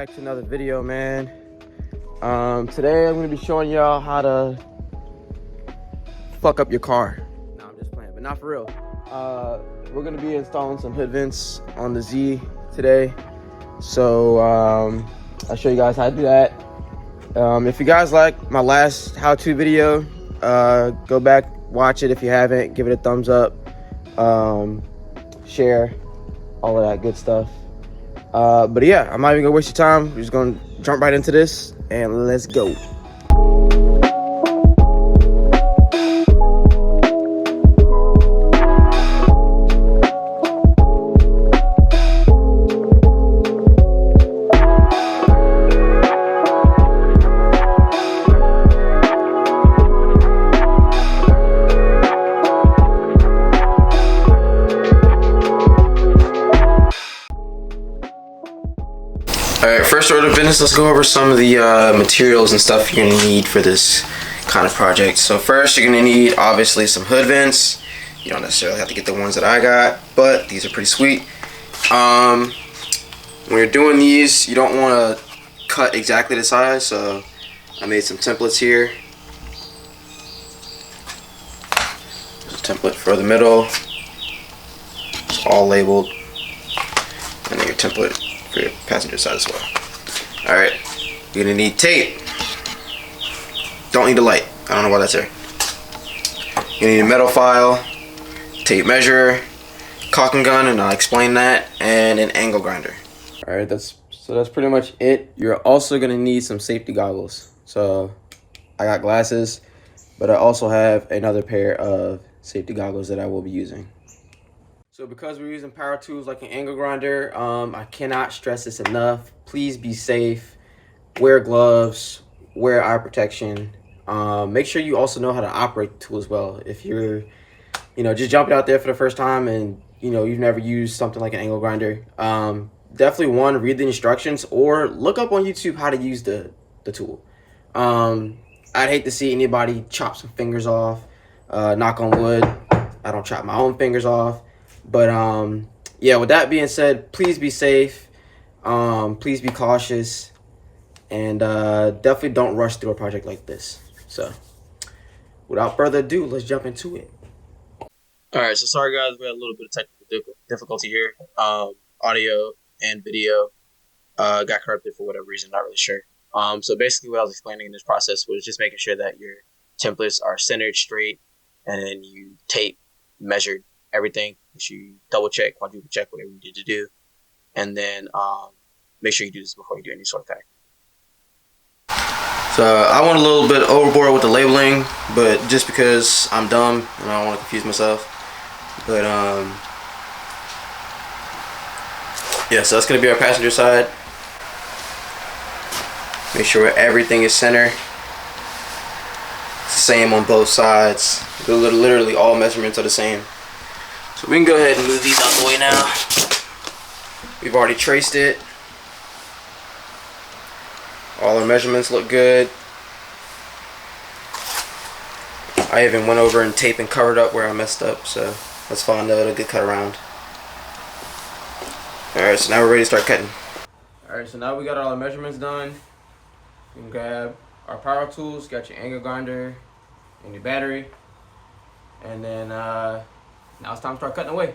back to another video, man. Today I'm gonna be showing y'all how to fuck up your car. No, I'm just playing, but not for real. We're gonna be installing some hood vents on the Z today. So I'll show you guys how to do that. If you guys like my last how-to video, go back, watch it if you haven't, give it a thumbs up, share, all of that good stuff. But yeah, I'm not even gonna waste your time. We're just gonna jump right into this and let's go. Alright, first order of business, let's go over some of the materials and stuff you're going to need for this kind of project. So first, you're going to need, obviously, some hood vents. You don't necessarily have to get the ones that I got, but these are pretty sweet. When you're doing these, you don't want to cut exactly the size, so I made some templates here. There's a template for the middle. It's all labeled. And then your template for your passenger side as well. Alright, you're gonna need tape. Don't need a light. I don't know why that's there. You need a metal file, tape measure, caulking gun, and I'll explain that, and an angle grinder. Alright, that's pretty much it. You're also gonna need some safety goggles. So I got glasses, but I also have another pair of safety goggles that I will be using. So because we're using power tools like an angle grinder, I cannot stress this enough. Please be safe, wear gloves, wear eye protection. Make sure you also know how to operate the tool as well. If you're, just jumping out there for the first time and, you've never used something like an angle grinder, definitely read the instructions or look up on YouTube how to use the tool. I'd hate to see anybody chop some fingers off, knock on wood. I don't chop my own fingers off. But yeah, with that being said, please be safe, please be cautious, and definitely don't rush through a project like this. So without further ado, let's jump into it. All right, so sorry guys, we had a little bit of technical difficulty here. Audio and video got corrupted for whatever reason, not really sure. So basically what I was explaining in this process was just making sure that your templates are centered, straight, and then you tape, measured everything. Make sure you double check, quadruple check, whatever you need to do. And then make sure you do this before you do any sort of pack. So I went a little bit overboard with the labeling, but just because I'm dumb and I don't want to confuse myself. But yeah, so that's going to be our passenger side. Make sure everything is centered. It's the same on both sides. Literally all measurements are the same. So we can go ahead and move these out the way now. We've already traced it. All our measurements look good. I even went over and taped and covered up where I messed up, so that's fine though, it'll get cut around. Alright, so now we're ready to start cutting. Alright, so now we got all our measurements done. You can grab our power tools, got your angle grinder and your battery. And then now it's time to start cutting away.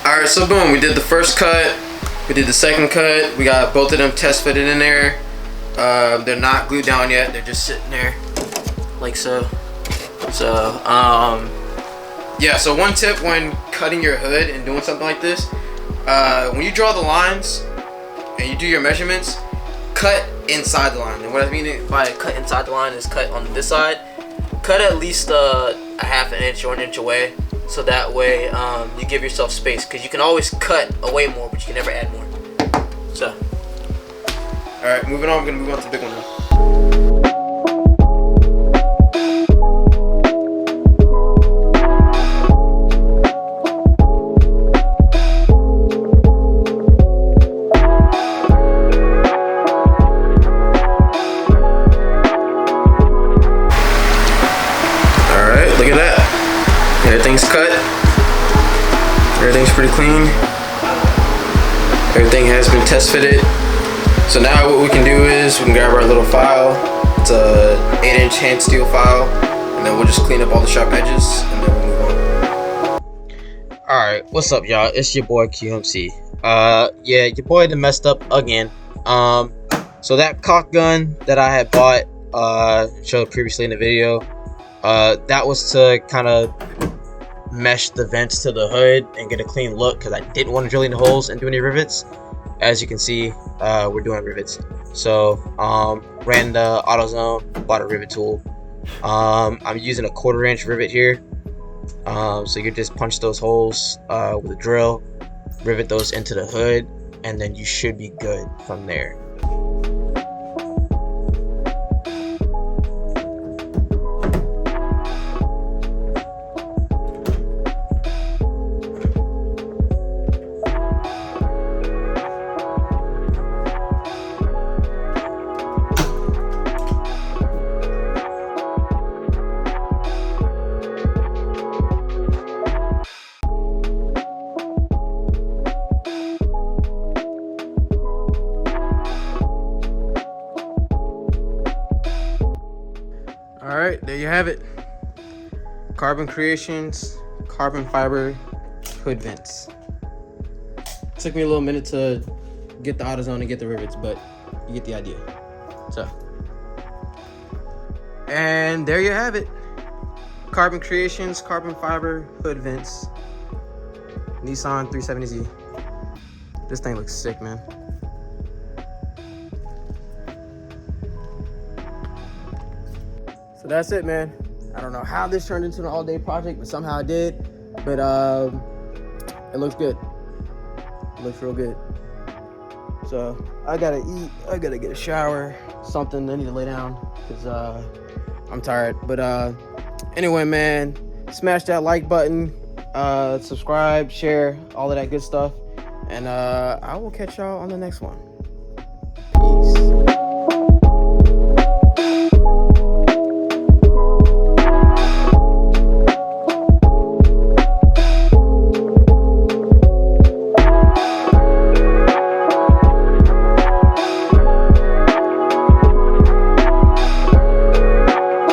Alright, so boom, we did the first cut, we did the second cut, we got both of them test fitted in there. They're not glued down yet, they're just sitting there like so. So, yeah, so one tip when cutting your hood and doing something like this, when you draw the lines and you do your measurements, cut inside the line. And what I mean by cut inside the line is cut on this side. Cut at least a half an inch or an inch away, so that way you give yourself space, because you can always cut away more, but you can never add more. So, alright, moving on, I'm going to move on to the big one now. everything's cut. Everything's pretty clean. Everything has been test fitted. So now what we can do is we can grab our little file. It's a 8-inch hand steel file, and then we'll just clean up all the sharp edges, and then we'll move on. Alright, what's up y'all? It's your boy QMC. Yeah, your boy done messed up again. So that caulk gun that I had bought, showed previously in the video, that was to kind of mesh the vents to the hood and get a clean look, because I didn't want to drill any holes and do any rivets. As you can see, we're doing rivets. So ran the AutoZone, bought a rivet tool. I'm using a 1/4 inch rivet here. So you just punch those holes with a drill, rivet those into the hood, and then you should be good from there. Alright, there you have it. Carbon Creations, carbon fiber hood vents. Took me a little minute to get the AutoZone and get the rivets, but you get the idea. So, and there you have it. Carbon Creations, carbon fiber hood vents. Nissan 370Z. This thing looks sick, man. So that's it, man. I don't know how this turned into an all-day project, but somehow it did. But it looks good. It looks real good. So I gotta eat. I gotta get a shower. Something. I need to lay down because I'm tired. But anyway, man, smash that like button, subscribe, share, all of that good stuff, and I will catch y'all on the next one. Peace.